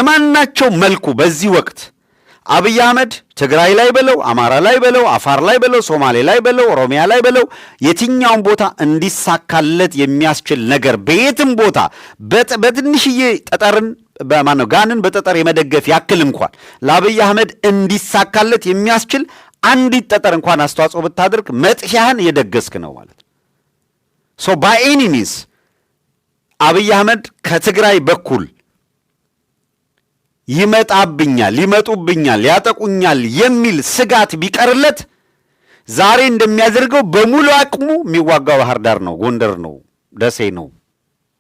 በማናቸው መልኩ በዚህ ወቅት አብይ አህመድ ትግራይ ላይ በለው አማራ ላይ በለው አፋር ላይ በለው ሶማሌ ላይ በለው ኦሮሚያ ላይ በለው የትኛውን ቦታ እንዲሳካለት የሚያስችል ነገር በየትም ቦታ በትንሽዬ ጠጠርን በማነው ጋንን በጠጠር የመደገፍ ያክል እንኳን ለአብይ አህመድ እንዲሳካለት የሚያስችል አንዲት ጠጠር እንኳን አስተዋጽኦ ብታደርግ መጥፊያህን እየደገስክ ነው ማለት ነው። ሶ ባይ ኤኒ ሚንስ አብይ አህመድ ከትግራይ በኩል ይመጣብኛል፣ ይመጡብኛል፣ ያጠቁኛል የሚል ስጋት ቢቀርለት ዛሬ እንደሚያደርገው በሙሉ አቅሙ የሚዋጋው ባህር ዳር ነው፣ ጎንደር ነው፣ ደሴ ነው፣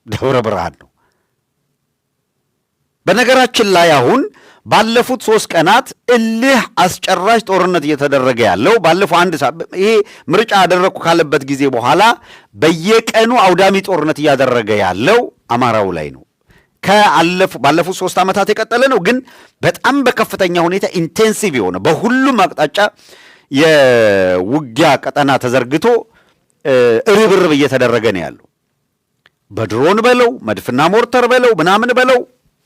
ደብረ ብርሃን ነው። በነገራችን ላይ አሁን ባለፉት 3 ቀናት እልህ አስጨራሽ ጦርነት እየተደረገ ያለው ባለፈው ይሄ ምርጫ ያደረኩ ካለበት ጊዜ በኋላ በየቀኑ አውዳሚ ጦርነት እያደረገ ያለው አማራው ላይ ነው። ባለፉት 3 ዓመታት የቀጠለ ነው፣ ግን በጣም በከፍተኛ ሁኔታ ኢንቴንሲቭ የሆነ በሁሉም አቅጣጫ የውጊያ ቀጠና ተዘርግቶ ርብርብ እየተደረገ ነው ያለው። በድሮን በለው መድፍና ሞርተር በለው ምናምን በለው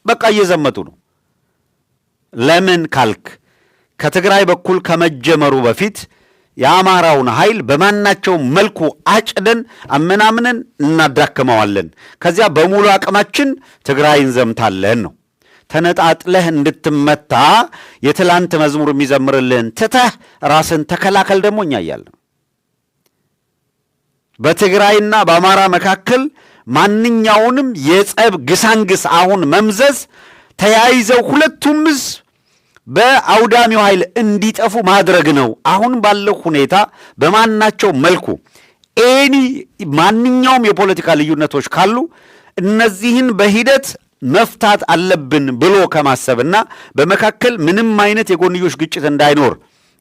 በቃ እየዘመቱ ነው። ለምን ካልክ ከትግራይ በኩል ከመጀመሩ በፊት የአማራውን ኃይል በማናቸው መልኩ አጭደን አመናምነን እናዳክመዋለን፣ ከዚያ በሙሉ አቅማችን ትግራይን ዘምታለን ነው። ተነጣጥለህ እንድትመታ የትላንት መዝሙር የሚዘምርልህን ትተህ ራስን ተከላከል ደግሞ እኛ እያለን በትግራይና በአማራ መካከል ማንኛውንም የጸብ ግሳንግስ አሁን መምዘዝ ተያይዘው ሁለቱም በአውዳሚው ኃይል እንዲጠፉ ማድረግ ነው። አሁን ባለው ሁኔታ በማናቸው መልኩ ማንኛውም የፖለቲካ ልዩነቶች ካሉ እነዚህን በሂደት መፍታት አለብን ብሎ ከማሰብና በመካከል ምንም አይነት የጎንዮሽ ግጭት እንዳይኖር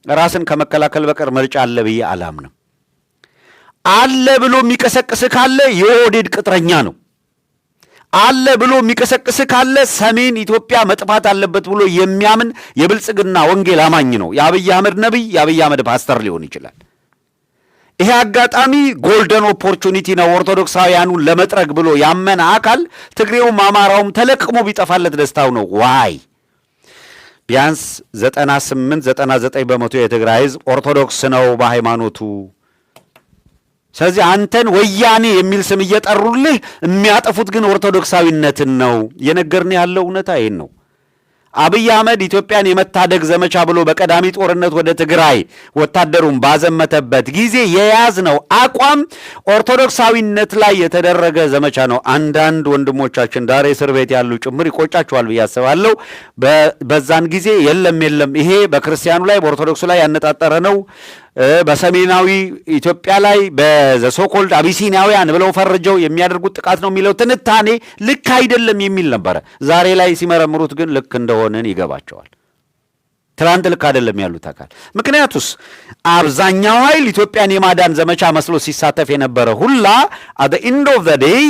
ራስን ከመከላከል በቀር ምርጫ አለ ብዬ አላምንም። አለ ብሎ የሚቀሰቅስ ካለ የኦህዴድ ቅጥረኛ ነው። አለ ብሎ የሚቀሰቅስ ካለ ሰሜን ኢትዮጵያ መጥፋት አለበት ብሎ የሚያምን የብልጽግና ወንጌል አማኝ ነው። የአብይ አህመድ ነቢይ፣ የአብይ አህመድ ፓስተር ሊሆን ይችላል። ይሄ አጋጣሚ ጎልደን ኦፖርቹኒቲ ነው ኦርቶዶክሳውያኑን ለመጥረግ ብሎ ያመነ አካል ትግሬውም አማራውም ተለቅሞ ቢጠፋለት ደስታው ነው። ዋይ ቢያንስ 98-99 በመቶ የትግራይ ሕዝብ ኦርቶዶክስ ነው በሃይማኖቱ። ስለዚህ አንተን ወያኔ የሚል ስም እየጠሩልህ የሚያጠፉት ግን ኦርቶዶክሳዊነትን ነው። የነገርን ያለው እውነታ ይሄን ነው። አብይ አህመድ ኢትዮጵያን የመታደግ ዘመቻ ብሎ በቀዳሚ ጦርነት ወደ ትግራይ ወታደሩን ባዘመተበት ጊዜ የያዝነው አቋም ኦርቶዶክሳዊነት ላይ የተደረገ ዘመቻ ነው። አንዳንድ ወንድሞቻችን ዳሬ እስር ቤት ያሉ ጭምር ይቆጫቸዋል ብዬ አስባለሁ። በዛን ጊዜ የለም ይሄ በክርስቲያኑ ላይ በኦርቶዶክሱ ላይ ያነጣጠረ ነው፣ በሰሜናዊ ኢትዮጵያ ላይ በዘሶኮልድ አቢሲኒያውያን ብለው ፈርጀው የሚያደርጉት ጥቃት ነው የሚለው ትንታኔ ልክ አይደለም የሚል ነበረ። ዛሬ ላይ ሲመረምሩት ግን ልክ እንደሆነን ይገባቸዋል። ትናንት ልክ አይደለም ያሉት አካል። ምክንያቱስ አብዛኛው ኃይል ኢትዮጵያን የማዳን ዘመቻ መስሎ ሲሳተፍ የነበረ ሁላ አት ኢንድ ኦፍ ዘ ዴይ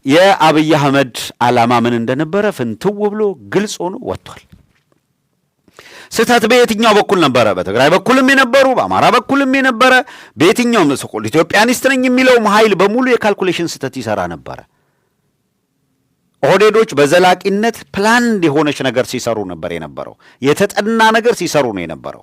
የአብይ አህመድ ዓላማ ምን እንደነበረ ፍንትው ብሎ ግልጽ ሆኖ ወጥቷል። ስህተት በየትኛው በኩል ነበረ? በትግራይ በኩልም የነበሩ በአማራ በኩልም የነበረ በየትኛውም ሰቆል ኢትዮጵያኒስት ነኝ የሚለውም ኃይል በሙሉ የካልኩሌሽን ስህተት ይሰራ ነበረ። ኦህዴዶች በዘላቂነት ፕላንድ የሆነች ነገር ሲሰሩ ነበር የነበረው። የተጠና ነገር ሲሰሩ ነው የነበረው።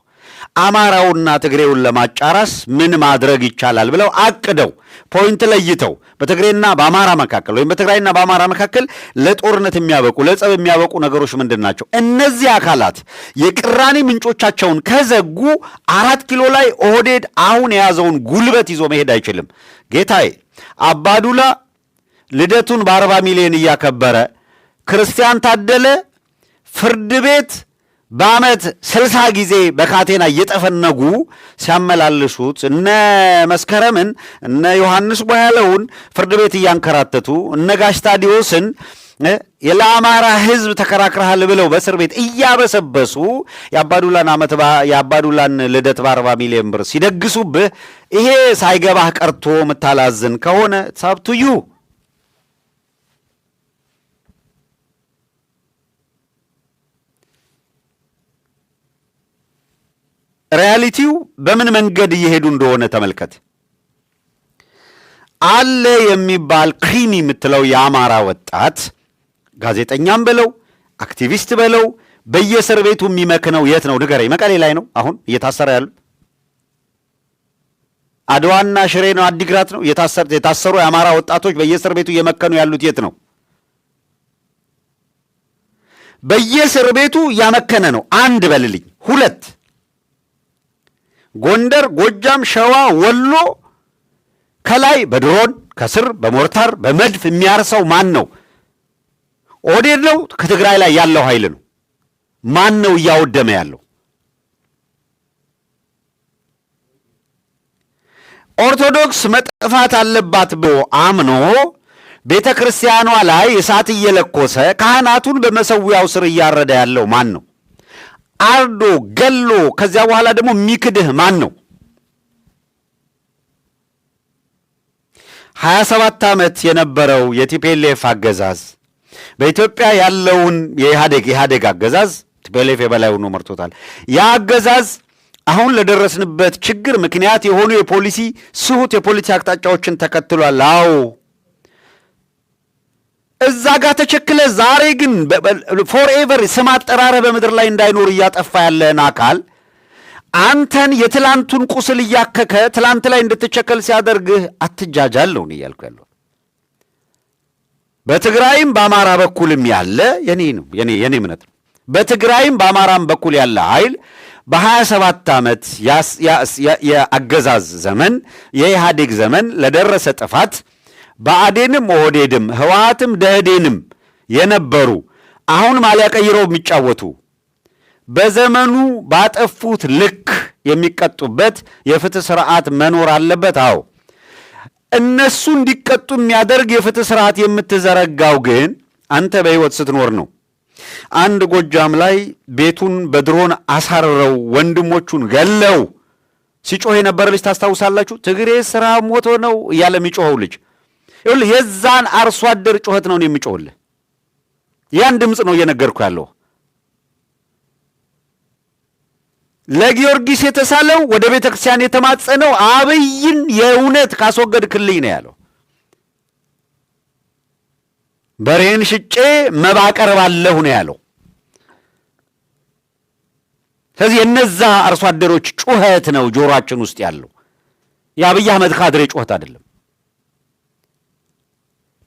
አማራውና ትግሬውን ለማጫራስ ምን ማድረግ ይቻላል ብለው አቅደው ፖይንት ለይተው በትግሬና በአማራ መካከል ወይም በትግራይና በአማራ መካከል ለጦርነት የሚያበቁ ለጸብ የሚያበቁ ነገሮች ምንድን ናቸው? እነዚህ አካላት የቅራኔ ምንጮቻቸውን ከዘጉ 4 ኪሎ ላይ ኦህዴድ አሁን የያዘውን ጉልበት ይዞ መሄድ አይችልም። ጌታዬ አባዱላ ልደቱን በ40 ሚሊዮን እያከበረ ክርስቲያን ታደለ ፍርድ ቤት በዓመት 60 ጊዜ በካቴና እየጠፈነጉ ሲያመላልሱት እነ መስከረምን እነ ዮሐንስ ቦያለውን ፍርድ ቤት እያንከራተቱ እነ ጋሽ ታዲዮስን ለአማራ ሕዝብ ተከራክረሃል ብለው በእስር ቤት እያበሰበሱ የአባዱላን ልደት በ40 ሚሊዮን ብር ሲደግሱብህ ይሄ ሳይገባህ ቀርቶ የምታላዝን ከሆነ ሳብቱዩ ሪያሊቲው በምን መንገድ እየሄዱ እንደሆነ ተመልከት። አለ የሚባል ክሪሚ የምትለው የአማራ ወጣት ጋዜጠኛም በለው አክቲቪስት በለው በየእስር ቤቱ የሚመክነው የት ነው ንገረኝ? መቀሌ ላይ ነው አሁን እየታሰረ ያሉ? አድዋና ሽሬ ነው? አዲግራት ነው የታሰሩ የአማራ ወጣቶች በየእስር ቤቱ እየመከኑ ያሉት የት ነው? በየእስር ቤቱ እያመከነ ነው። አንድ በልልኝ። ሁለት ጎንደር፣ ጎጃም፣ ሸዋ፣ ወሎ ከላይ በድሮን ከስር በሞርታር በመድፍ የሚያርሰው ማን ነው? ኦህዴድ ነው? ከትግራይ ላይ ያለው ኃይል ነው? ማን ነው እያወደመ ያለው? ኦርቶዶክስ መጥፋት አለባት ብሎ አምኖ ቤተ ክርስቲያኗ ላይ እሳት እየለኮሰ ካህናቱን በመሰዊያው ስር እያረደ ያለው ማን ነው? አርዶ ገሎ ከዚያ በኋላ ደግሞ የሚክድህ ማን ነው? 27 ዓመት የነበረው የቲፒኤልኤፍ አገዛዝ በኢትዮጵያ ያለውን የኢህአዴግ አገዛዝ ቲፒኤልኤፍ የበላይ ሆኖ መርቶታል። ያ አገዛዝ አሁን ለደረስንበት ችግር ምክንያት የሆኑ የፖሊሲ ስሁት የፖለቲካ አቅጣጫዎችን ተከትሏል። አዎ እዛ ጋር ተቸክለ ዛሬ ግን ፎርኤቨር ስም አጠራረህ በምድር ላይ እንዳይኖር እያጠፋ ያለን አካል አንተን የትላንቱን ቁስል እያከከ ትላንት ላይ እንድትቸከል ሲያደርግህ አትጃጃል ነው እያልኩ ያለው። በትግራይም በአማራ በኩልም ያለ የኔ እምነት ነው። በትግራይም በአማራም በኩል ያለ ኃይል በ27 ዓመት የአገዛዝ ዘመን የኢህአዴግ ዘመን ለደረሰ ጥፋት ብአዴንም ኦህዴድም ህወሓትም ደህዴንም የነበሩ አሁን ማሊያ ቀይረው የሚጫወቱ በዘመኑ ባጠፉት ልክ የሚቀጡበት የፍትህ ስርዓት መኖር አለበት። አዎ እነሱ እንዲቀጡ የሚያደርግ የፍትህ ስርዓት የምትዘረጋው ግን አንተ በህይወት ስትኖር ነው። አንድ ጎጃም ላይ ቤቱን በድሮን አሳርረው ወንድሞቹን ገለው ሲጮህ የነበረ ልጅ ታስታውሳላችሁ? ትግሬ ስራ ሞቶ ነው እያለ የሚጮኸው ልጅ የዛን አርሶ አደር ጩኸት ነው የሚጮህልህ። ያን ድምፅ ነው እየነገርኩ ያለው። ለጊዮርጊስ የተሳለው ወደ ቤተ ክርስቲያን የተማጸነው አብይን የእውነት ካስወገድክልኝ ነው ያለው። በሬን ሽጬ መባ አቀርባለሁ ነው ያለው። ስለዚህ የነዛ አርሶ አደሮች ጩኸት ነው ጆሮአችን ውስጥ ያለው። የአብይ አህመድ ካድሬ ጩኸት አይደለም።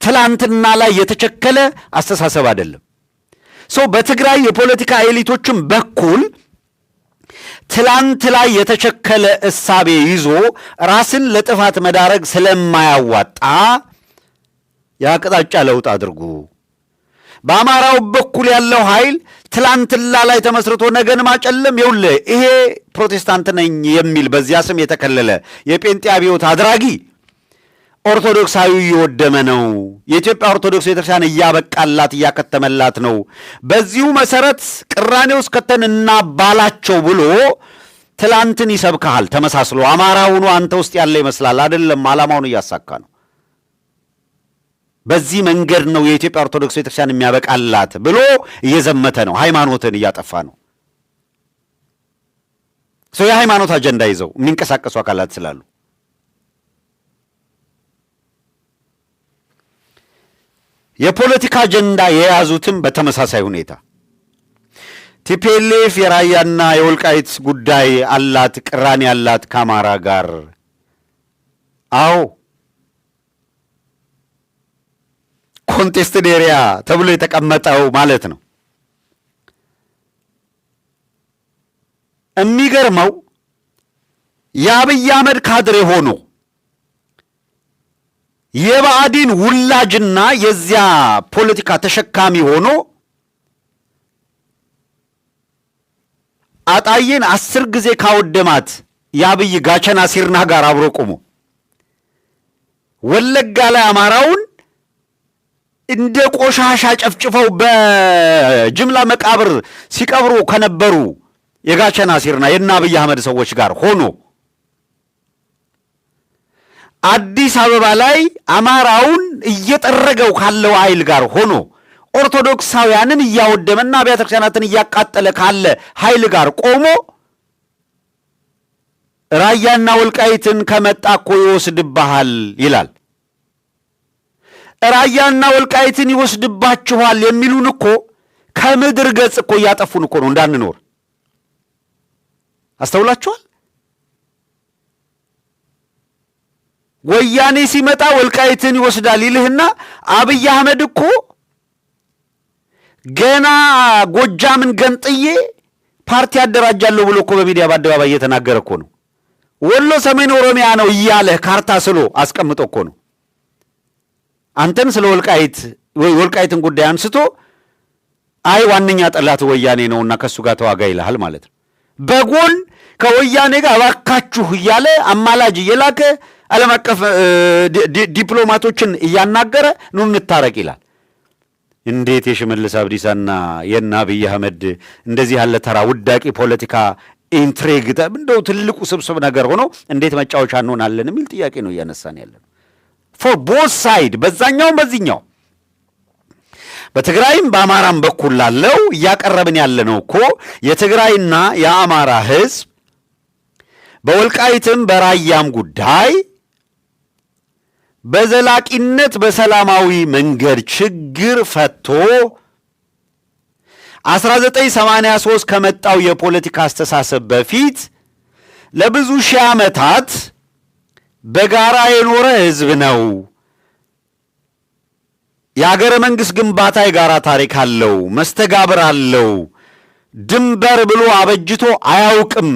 ትላንትና ላይ የተቸከለ አስተሳሰብ አይደለም። ሰው በትግራይ የፖለቲካ ኤሊቶችም በኩል ትላንት ላይ የተቸከለ እሳቤ ይዞ ራስን ለጥፋት መዳረግ ስለማያዋጣ የአቅጣጫ ለውጥ አድርጉ። በአማራው በኩል ያለው ኃይል ትላንትና ላይ ተመስርቶ ነገን ማጨለም ይኸውልህ፣ ይሄ ፕሮቴስታንት ነኝ የሚል በዚያ ስም የተከለለ የጴንጤ አብዮት አድራጊ ኦርቶዶክሳዊ እየወደመ ነው። የኢትዮጵያ ኦርቶዶክስ ቤተክርስቲያን እያበቃላት እያከተመላት ነው። በዚሁ መሰረት ቅራኔ ውስጥ ከተን እናባላቸው ብሎ ትላንትን ይሰብካል። ተመሳስሎ አማራውኑ አንተ ውስጥ ያለ ይመስላል። አይደለም፣ ዓላማውን እያሳካ ነው። በዚህ መንገድ ነው የኢትዮጵያ ኦርቶዶክስ ቤተክርስቲያን የሚያበቃላት ብሎ እየዘመተ ነው። ሃይማኖትን እያጠፋ ነው። ሰው የሃይማኖት አጀንዳ ይዘው የሚንቀሳቀሱ አካላት ስላሉ የፖለቲካ አጀንዳ የያዙትም በተመሳሳይ ሁኔታ ቲፒኤልኤፍ የራያና የወልቃይት ጉዳይ አላት፣ ቅራኔ አላት ከአማራ ጋር። አዎ ኮንቴስትድ ኤሪያ ተብሎ የተቀመጠው ማለት ነው። የሚገርመው የአብይ አህመድ ካድሬ ሆኖ የብአዴን ውላጅና የዚያ ፖለቲካ ተሸካሚ ሆኖ አጣዬን 10 ጊዜ ካወደማት የአብይ ጋቸና ሲርና ጋር አብሮ ቆሞ ወለጋ ላይ አማራውን እንደ ቆሻሻ ጨፍጭፈው በጅምላ መቃብር ሲቀብሩ ከነበሩ የጋቸና ሲርና የና አብይ አህመድ ሰዎች ጋር ሆኖ አዲስ አበባ ላይ አማራውን እየጠረገው ካለው ኃይል ጋር ሆኖ ኦርቶዶክሳውያንን እያወደመና አብያተ ክርስቲያናትን እያቃጠለ ካለ ኃይል ጋር ቆሞ ራያና ወልቃይትን ከመጣ እኮ ይወስድብሃል ይላል። ራያና ወልቃይትን ይወስድባችኋል የሚሉን እኮ ከምድር ገጽ እኮ እያጠፉን እኮ ነው እንዳንኖር። አስተውላችኋል? ወያኔ ሲመጣ ወልቃይትን ይወስዳል ይልህና አብይ አህመድ እኮ ገና ጎጃምን ገንጥዬ ፓርቲ አደራጃለሁ ብሎ እኮ በሚዲያ በአደባባይ እየተናገረ እኮ ነው። ወሎ ሰሜን ኦሮሚያ ነው እያለህ ካርታ ስሎ አስቀምጦ እኮ ነው። አንተን ስለ ወልቃይትን ጉዳይ አንስቶ አይ ዋነኛ ጠላት ወያኔ ነውና ከሱ ጋር ተዋጋ ይልሃል ማለት ነው። በጎን ከወያኔ ጋር እባካችሁ እያለ አማላጅ እየላከ ዓለም አቀፍ ዲፕሎማቶችን እያናገረ ኑ እንታረቅ ይላል። እንዴት የሽመልስ አብዲሳና የእነ አብይ አህመድ እንደዚህ ያለ ተራ ውዳቂ ፖለቲካ ኢንትሪግ እንደው ትልቁ ስብስብ ነገር ሆኖ እንዴት መጫወቻ እንሆናለን የሚል ጥያቄ ነው እያነሳን ያለን ፎር ቦዝ ሳይድ፣ በዛኛውም በዚህኛው በትግራይም በአማራም በኩል ላለው እያቀረብን ያለነው እኮ የትግራይና የአማራ ህዝብ በወልቃይትም በራያም ጉዳይ በዘላቂነት በሰላማዊ መንገድ ችግር ፈቶ 1983 ከመጣው የፖለቲካ አስተሳሰብ በፊት ለብዙ ሺህ ዓመታት በጋራ የኖረ ህዝብ ነው። የአገረ መንግሥት ግንባታ የጋራ ታሪክ አለው፣ መስተጋብር አለው። ድንበር ብሎ አበጅቶ አያውቅም።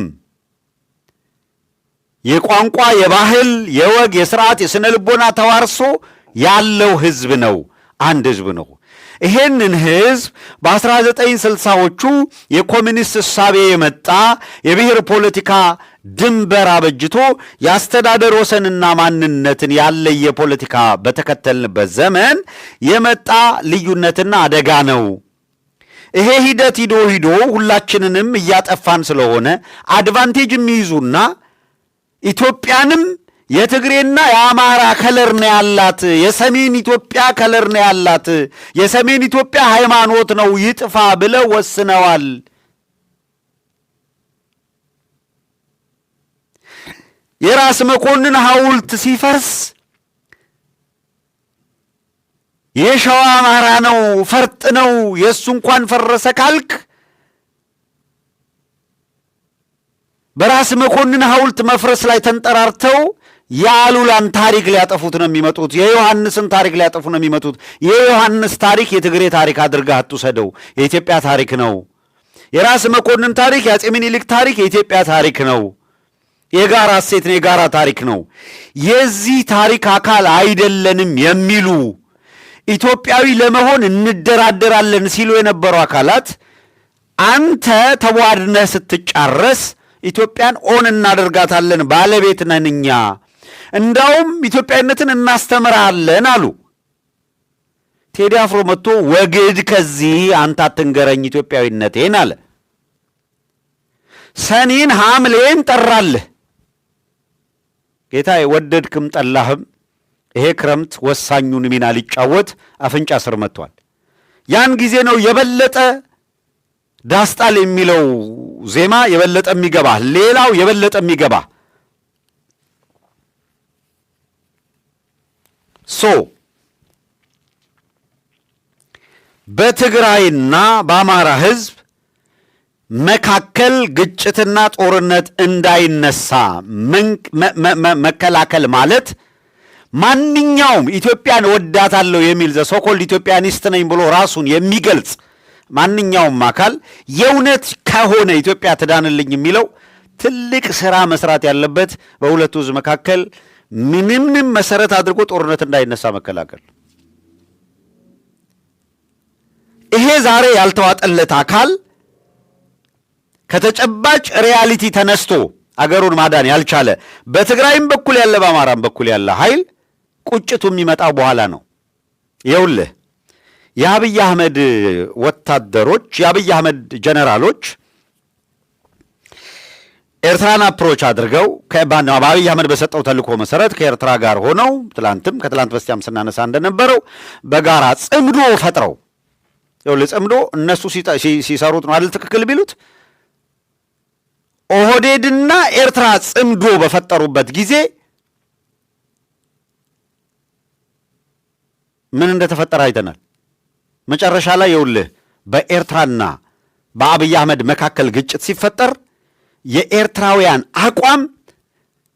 የቋንቋ፣ የባህል፣ የወግ፣ የስርዓት፣ የስነ ልቦና ተዋርሶ ያለው ህዝብ ነው። አንድ ህዝብ ነው። ይሄንን ህዝብ በ1960ዎቹ የኮሚኒስት እሳቤ የመጣ የብሔር ፖለቲካ ድንበር አበጅቶ የአስተዳደር ወሰንና ማንነትን ያለየ ፖለቲካ በተከተልንበት ዘመን የመጣ ልዩነትና አደጋ ነው። ይሄ ሂደት ሂዶ ሁላችንንም እያጠፋን ስለሆነ አድቫንቴጅ የሚይዙና ኢትዮጵያንም የትግሬና የአማራ ከለር ነው ያላት፣ የሰሜን ኢትዮጵያ ከለር ነው ያላት፣ የሰሜን ኢትዮጵያ ሃይማኖት ነው ይጥፋ ብለው ወስነዋል። የራስ መኮንን ሐውልት ሲፈርስ የሸዋ አማራ ነው ፈርጥ ነው የእሱ እንኳን ፈረሰ ካልክ በራስ መኮንን ሐውልት መፍረስ ላይ ተንጠራርተው የአሉላን ታሪክ ሊያጠፉት ነው የሚመጡት። የዮሐንስን ታሪክ ሊያጠፉ ነው የሚመጡት። የዮሐንስ ታሪክ የትግሬ ታሪክ አድርገህ አትውሰደው፣ የኢትዮጵያ ታሪክ ነው። የራስ መኮንን ታሪክ፣ የአፄ ምኒልክ ታሪክ የኢትዮጵያ ታሪክ ነው። የጋራ እሴት ነው፣ የጋራ ታሪክ ነው። የዚህ ታሪክ አካል አይደለንም የሚሉ ኢትዮጵያዊ ለመሆን እንደራደራለን ሲሉ የነበሩ አካላት አንተ ተቧድነህ ስትጫረስ ኢትዮጵያን ኦን እናደርጋታለን ባለቤት ነን እኛ፣ እንዳውም ኢትዮጵያዊነትን እናስተምራለን አሉ። ቴዲ አፍሮ መጥቶ ወግድ ከዚህ አንተ አትንገረኝ ኢትዮጵያዊነቴን አለ። ሰኔን ሐምሌን ጠራልህ። ጌታዬ ወደድክም ጠላህም ይሄ ክረምት ወሳኙን ሚና ሊጫወት አፍንጫ ስር መጥቷል። ያን ጊዜ ነው የበለጠ ዳስጣል የሚለው ዜማ የበለጠ የሚገባ፣ ሌላው የበለጠ የሚገባ። በትግራይና በአማራ ህዝብ መካከል ግጭትና ጦርነት እንዳይነሳ መከላከል ማለት ማንኛውም ኢትዮጵያን ወዳታለሁ የሚል ዘሶኮልድ ኢትዮጵያኒስት ነኝ ብሎ ራሱን የሚገልጽ ማንኛውም አካል የእውነት ከሆነ ኢትዮጵያ ትዳንልኝ የሚለው ትልቅ ሥራ መስራት ያለበት በሁለቱ ህዝብ መካከል ምንም መሰረት አድርጎ ጦርነት እንዳይነሳ መከላከል። ይሄ ዛሬ ያልተዋጠለት አካል ከተጨባጭ ሪያሊቲ ተነስቶ አገሩን ማዳን ያልቻለ በትግራይም በኩል ያለ በአማራም በኩል ያለ ኃይል ቁጭቱ የሚመጣው በኋላ ነው። ይኸውልህ የአብይ አህመድ ወታደሮች፣ የአብይ አህመድ ጀነራሎች ኤርትራን አፕሮች አድርገው በአብይ አህመድ በሰጠው ተልእኮ መሰረት ከኤርትራ ጋር ሆነው ትላንትም ከትላንት በስቲያም ስናነሳ እንደነበረው በጋራ ጽምዶ ፈጥረው ይኸውልህ ጽምዶ እነሱ ሲሰሩት ነው አይደል ትክክል ቢሉት ኦህዴድና ኤርትራ ጽምዶ በፈጠሩበት ጊዜ ምን እንደተፈጠረ አይተናል። መጨረሻ ላይ ይኸውልህ በኤርትራና በአብይ አህመድ መካከል ግጭት ሲፈጠር የኤርትራውያን አቋም፣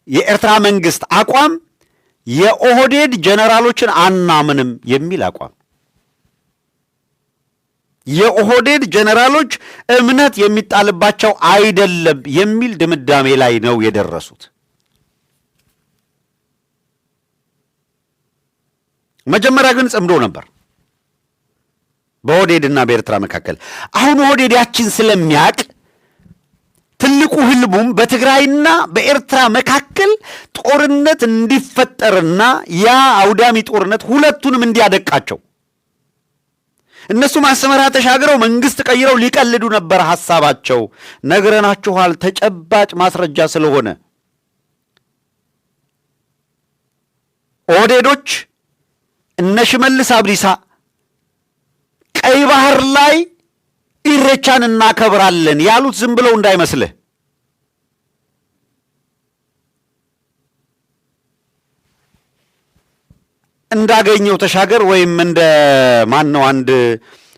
የኤርትራ መንግስት አቋም የኦህዴድ ጀነራሎችን አናምንም የሚል አቋም፣ የኦህዴድ ጀነራሎች እምነት የሚጣልባቸው አይደለም የሚል ድምዳሜ ላይ ነው የደረሱት። መጀመሪያ ግን ጽምዶ ነበር በኦህዴድና በኤርትራ መካከል። አሁን ኦህዴድ ያችን ስለሚያቅ ትልቁ ህልሙም በትግራይና በኤርትራ መካከል ጦርነት እንዲፈጠርና ያ አውዳሚ ጦርነት ሁለቱንም እንዲያደቃቸው፣ እነሱ አስመራ ተሻግረው መንግስት ቀይረው ሊቀልዱ ነበር ሐሳባቸው። ነግረናችኋል፣ ተጨባጭ ማስረጃ ስለሆነ ኦህዴዶች እነ ሽመልስ አብዲሳ ቀይ ባህር ላይ ኢሬቻን እናከብራለን ያሉት ዝም ብለው እንዳይመስልህ። እንዳገኘው ተሻገር ወይም እንደ ማን ነው አንድ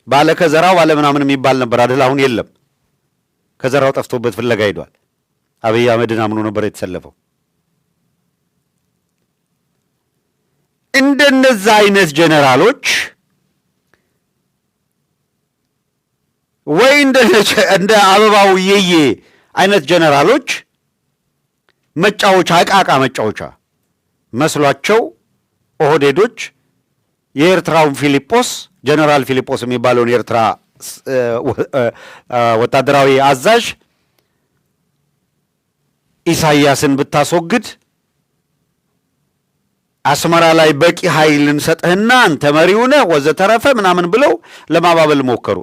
ባለ ከዘራው ባለ ምናምን የሚባል ነበር አይደል? አሁን የለም። ከዘራው ጠፍቶበት ፍለጋ ሄዷል። አብይ አህመድን አምኖ ነበር የተሰለፈው። እንደነዛ አይነት ጀነራሎች ወይ እንደ አበባው የየ አይነት ጀነራሎች መጫወቻ ዕቃ መጫወቻ መስሏቸው ኦህዴዶች የኤርትራውን ፊሊጶስ ጀነራል ፊሊጶስ የሚባለውን የኤርትራ ወታደራዊ አዛዥ ኢሳያስን ብታስወግድ አስመራ ላይ በቂ ኃይል እንሰጥህና አንተ መሪው ነህ ወዘተረፈ ምናምን ብለው ለማባበል ሞከሩ።